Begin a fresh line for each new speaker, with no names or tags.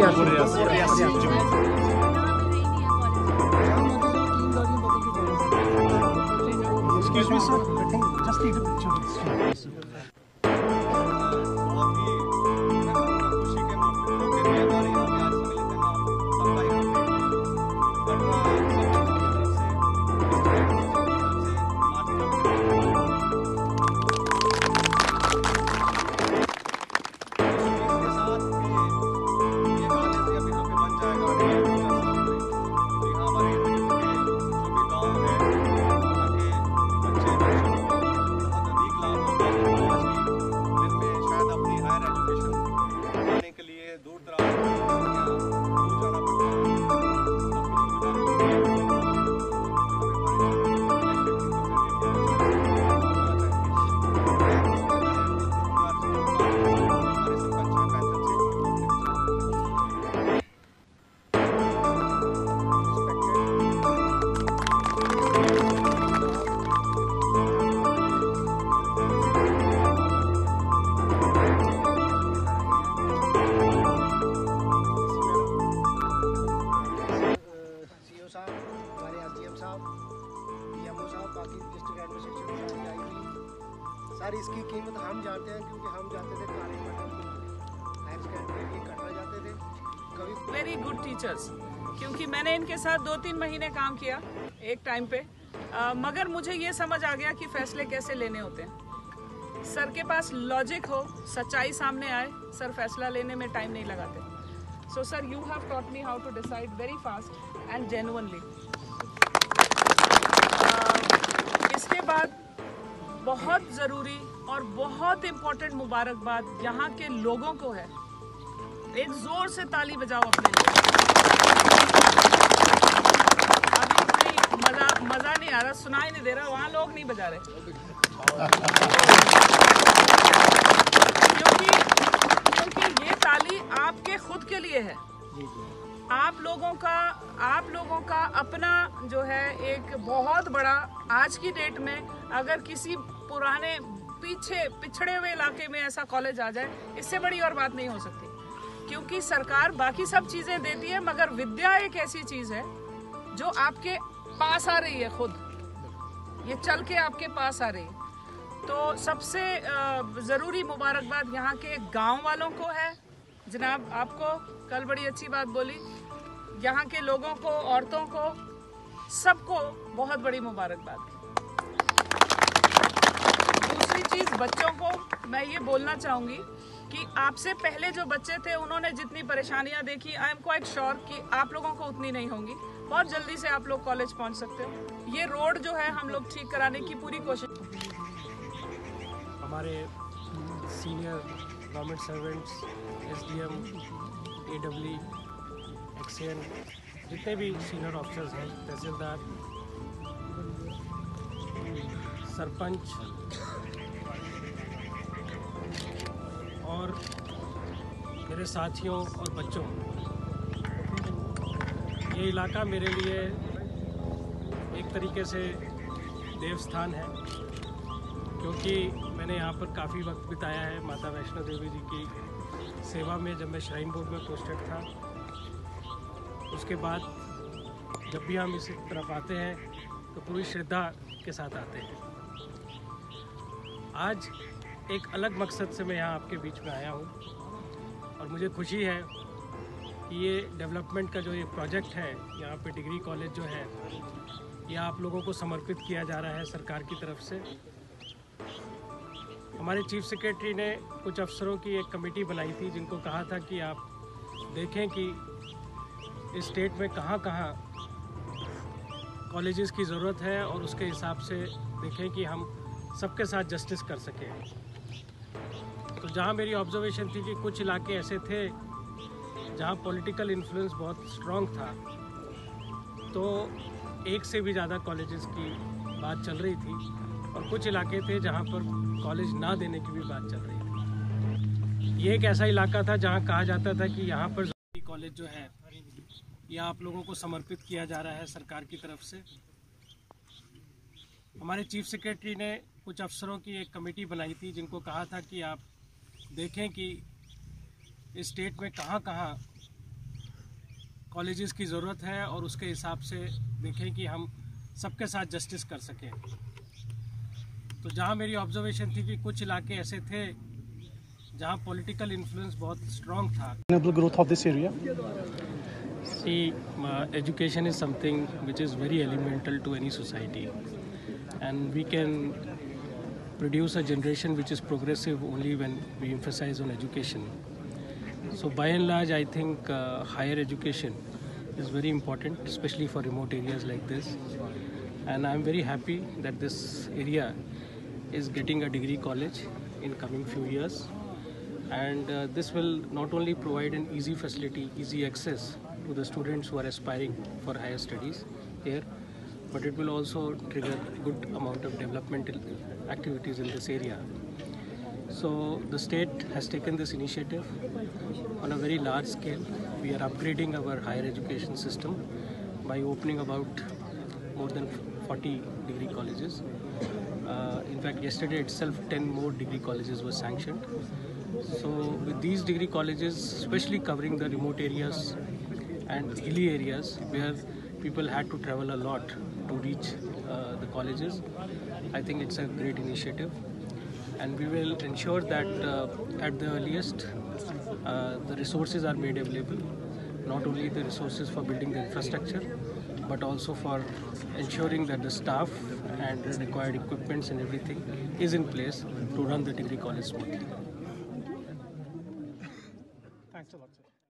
Excuse me, sir. I think just take a picture. Sir इसकी कीमत हम जानते हैं क्योंकि हम जाते थे हायर सेकेंडरी के कटरा जाते थे कभी।
वेरी गुड टीचर्स, क्योंकि मैंने इनके साथ 2-3 महीने काम किया एक टाइम पे, मगर मुझे ये समझ आ गया कि फैसले कैसे लेने होते हैं। सर के पास लॉजिक हो, सच्चाई सामने आए, सर फैसला लेने में टाइम नहीं लगाते। So sir you have taught me how to decide very fast and genuinely. इसके बाद बहुत ज़रूरी और बहुत इम्पोर्टेंट मुबारकबाद यहाँ के लोगों को है। एक जोर से ताली बजाओ अपने लिए। अभी मजा नहीं आ रहा, सुनाई नहीं दे रहा, वहाँ लोग नहीं बजा रहे क्योंकि ये ताली आपके खुद के लिए है। आप लोगों का अपना जो है एक बहुत बड़ा, आज की डेट में अगर किसी पुराने पिछड़े हुए इलाके में ऐसा कॉलेज आ जाए, इससे बड़ी और बात नहीं हो सकती। क्योंकि सरकार बाकी सब चीजें देती है, मगर विद्या एक ऐसी चीज है जो आपके पास आ रही है, खुद ये चल के आपके पास आ रही है। तो सबसे जरूरी मुबारकबाद यहाँ के गांव वालों को है। जनाब आपको कल बड़ी अच्छी बात बोली, यहाँ के लोगों को, औरतों को, सबको बहुत बड़ी मुबारकबाद। दूसरी चीज, बच्चों को मैं ये बोलना चाहूंगी कि आपसे पहले जो बच्चे थे उन्होंने जितनी परेशानियां देखी, आई एम क्वाइट श्योर कि आप लोगों को उतनी नहीं होंगी। बहुत जल्दी से आप लोग कॉलेज पहुंच सकते हो। ये रोड जो है हम लोग ठीक कराने की पूरी कोशिश।
हमारे senior government servants, SDM, AW, XN, जितने भी सीनियर ऑफिसर्स हैं, तहसीलदार, सरपंच और मेरे साथियों और बच्चों, ये इलाका मेरे लिए एक तरीके से देवस्थान है, क्योंकि मैंने यहाँ पर काफ़ी वक्त बिताया है माता वैष्णो देवी जी की सेवा में। जब मैं श्राइन बोर्ड में पोस्टेड था, उसके बाद जब भी हम इस तरफ आते हैं तो पूरी श्रद्धा के साथ आते हैं। आज एक अलग मकसद से मैं यहाँ आपके बीच में आया हूँ और मुझे खुशी है कि ये डेवलपमेंट का जो ये प्रोजेक्ट है, यहाँ पे डिग्री कॉलेज जो है, ये आप लोगों को समर्पित किया जा रहा है सरकार की तरफ से। हमारे चीफ सेक्रेटरी ने कुछ अफसरों की एक कमेटी बनाई थी, जिनको कहा था कि आप देखें कि इस स्टेट में कहाँ कॉलेजेस की ज़रूरत है और उसके हिसाब से देखें कि हम सबके साथ जस्टिस कर सकें। तो जहाँ मेरी ऑब्जर्वेशन थी कि कुछ इलाके ऐसे थे जहाँ पॉलिटिकल इन्फ्लुएंस बहुत स्ट्रॉन्ग था, तो एक से भी ज़्यादा कॉलेजेस की बात चल रही थी, और कुछ इलाके थे जहाँ पर कॉलेज ना देने की भी बात चल रही थी। ये एक ऐसा इलाका था जहाँ कहा जाता था कि यहाँ पर कॉलेज जो है ये आप लोगों को समर्पित किया जा रहा है सरकार की तरफ से। हमारे चीफ सेक्रेटरी ने कुछ अफसरों की एक कमेटी बनाई थी, जिनको कहा था कि आप देखें कि इस स्टेट में कहाँ कॉलेजेस की ज़रूरत है और उसके हिसाब से देखें कि हम सबके साथ जस्टिस कर सकें। तो जहाँ मेरी ऑब्जर्वेशन थी कि कुछ इलाके ऐसे थे जहाँ पॉलिटिकल इन्फ्लुएंस बहुत स्ट्रॉन्ग था।
growth of this area?
See, education is something which is very elemental to any society, and we can produce a generation which is progressive only when we emphasize on education. So by and large, I think higher education is very important, especially for remote areas like this. And I'm very happy that this area is getting a degree college in coming few years. And this will not only provide an easy facility, easy access to the students who are aspiring for higher studies here, but it will also trigger good amount of developmental activities in this area. So the state has taken this initiative on a very large scale. We are upgrading our higher education system by opening about more than 40 degree colleges. In fact, yesterday itself 10 more degree colleges were sanctioned. So with these degree colleges, especially covering the remote areas and hilly areas where people had to travel a lot to reach the colleges, I think it's a great initiative. And we will ensure that at the earliest the resources are made available, not only the resources for building the infrastructure, but also for ensuring that the staff and the required equipments and everything is in place to run the degree college smoothly.
Thanks a lot, sir.